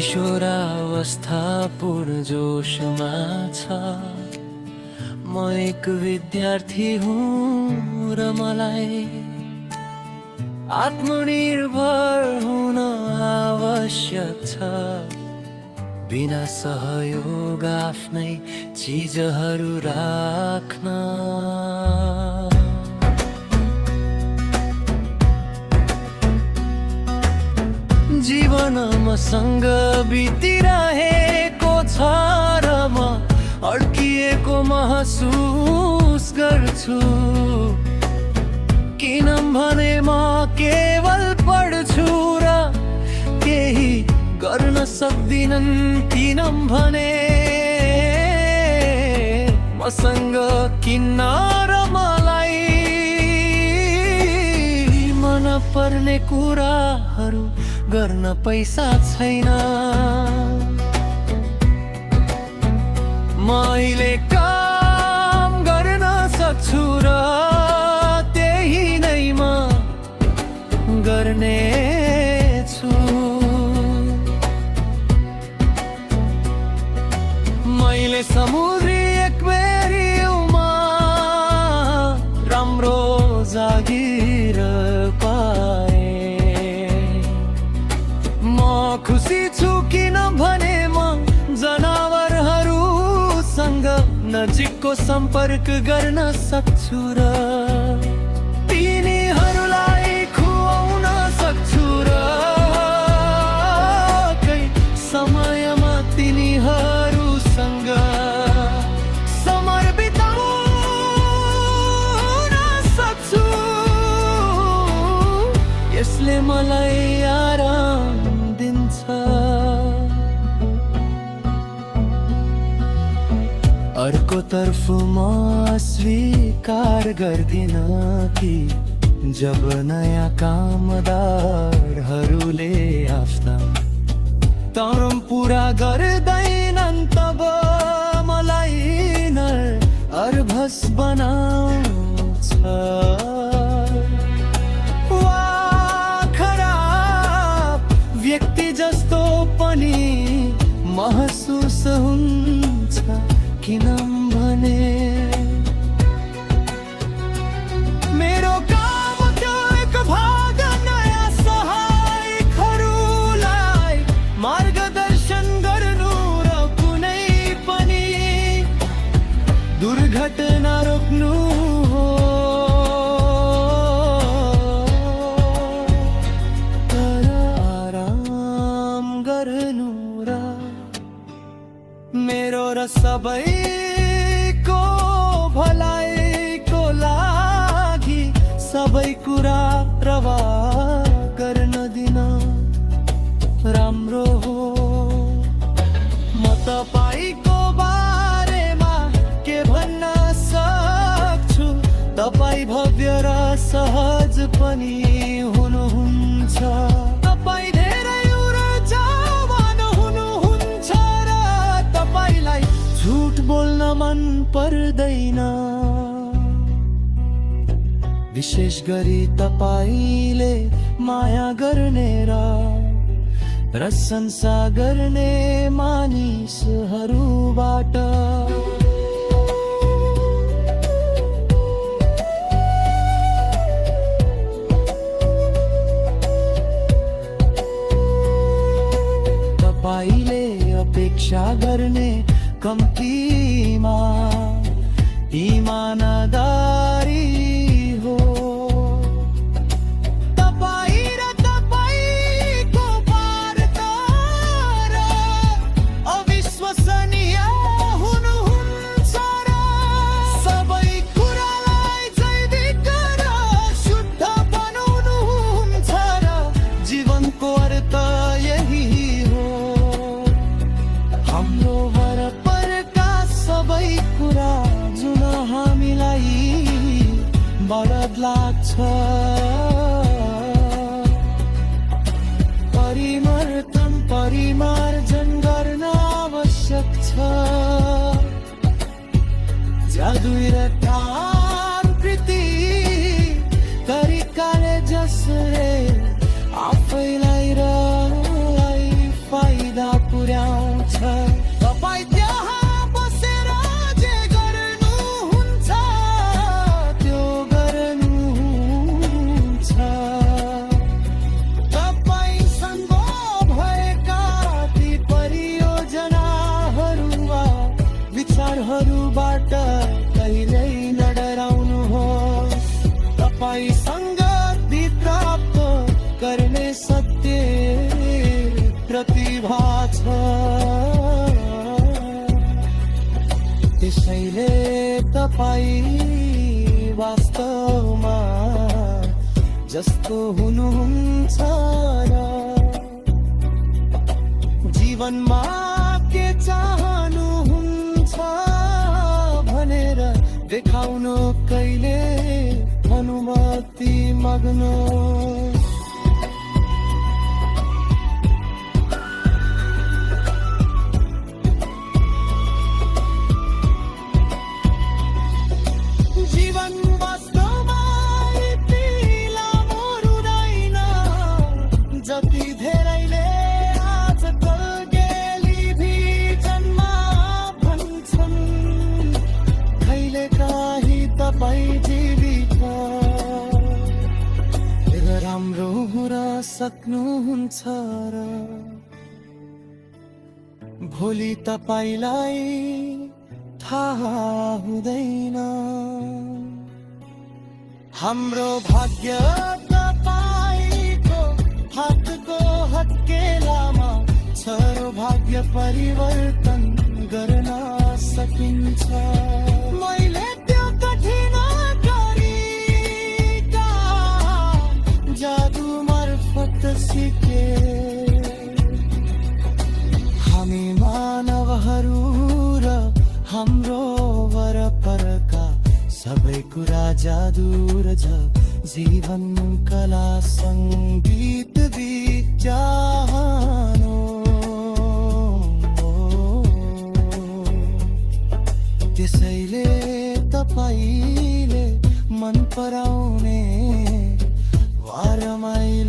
किशोरावस्था पूर्णजोशमा छ। म एक विद्यार्थी हुँ र मलाई आत्मनिर्भर हुन आवश्यक छ। बिना सहयोग आफ्नै चिजहरू राख्न। जीवन मसँग बितिरहेको छ र म अड्किएको महसुस गर्छु। किनभने म केवल पढ्छु र केही गर्न सक्दिनन्। किनभने मसँग किन्न र मलाई मन पर्ने कुराहरू गर्न पैसा छैन। मैले काम गर्न सक्छु र त्यही नै म गर्नेछु। मैले समुद्री एक्वेरियममा राम्रो जागिर पाए। म खुसी छु किनभने म जनावरहरूसँग नजिकको सम्पर्क गर्न सक्छु र तिनीहरूलाई खुवाउन सक्छु र कै समयमा तिनीहरूसँग समय बिताउन सक्छु। यसले मलाई आराम दिन्छ। अर्कोतर्फ म स्वीकार गर्दिन कि जब नयाँ कामदारहरूले आफ्ना तरम पुरा गर्दैनन् तब मलाई नर्भस बनाउँछ। वा खराब व्यक्ति जस्तो पनि महसुस हुन्छ। किनभने मेरो काम त्यो एक भाग नयाँ सहायकहरूलाई मार्गदर्शन गर्नु र कुनै पनि दुर्घटना रोक्नु हो। तर आराम गर्नु र मेरो र सबैको भलाइको लागि सबै कुरा प्रवाह गर्न दिन राम्रो हो। म तपाईको बारेमा के भन्न सक्छु। तपाई भव्य र सहज पनि हुनुहुन्छ। तपाई धेरै ऊर्जावान हुनुहुन्छ र तपाईलाई झुट बोल्न मन पर्दैन। विशेष गरी तपाईले माया गर्ने र प्रशंसा गर्ने मानिसहरूबाट। तपाईले अपेक्षा गर्ने कम्तीमा इमानदारी हो। तपाई र तपाईको वार्ता र अविश्वसनीय हुनुहुन्छ र सबै कुरालाई जैविक र शुद्ध बनाउनुहुन्छ र जीवनको अर्थ यही हो। हाम्रो वरपरका सबै कुरा जुन हामीलाई बरद लाग्छ। परिमार्जन गर्न आवश्यक छ। जादुई र तान्त्रिकी तरिकाले जसले आफैलाई र फाइदा पुर्याउँछ। तपाईँ त्यहाँ बसेर जे गर्नुहुन्छ त्यो गर्नुहुन्छ। तपाईँसँग भएका ती परियोजनाहरू वा विचारहरूबाट कहिल्यै नडराउनुहोस्। तपाईँसँग ती प्राप्त गर्ने सत्य प्रतिभा छ। त्यसैले तपाईँ वास्तवमा जस्तो हुनुहुन्छ र जीवनमा के चाहनुहुन्छ भनेर देखाउनु कहिले अनुमति माग्नु। जीवन वास्तवमा यति लामो रुँदैन जति धेरैले आजकल टेलिभिजनमा भन्छन्। कहिलेकाहीँ तपाईँ जीवित राम्रो हुन सक्नुहुन्छ र भोलि तपाईलाई थाहा हुँदैन। हाम्रो भाग्य तपाईको हातको हत्केलामा छ र भाग्य परिवर्तन गर्न सकिन्छ। मैले त्यो कठिन गरेका जादु मार्फत सिके। हामी मानवहरू र हाम्रो वरपरका सबै कुरा जादु रहेछ। जीवन कला सङ्गीत विज्ञान हो। त्यसैले तपाईले मन पराउने वा रमाइलो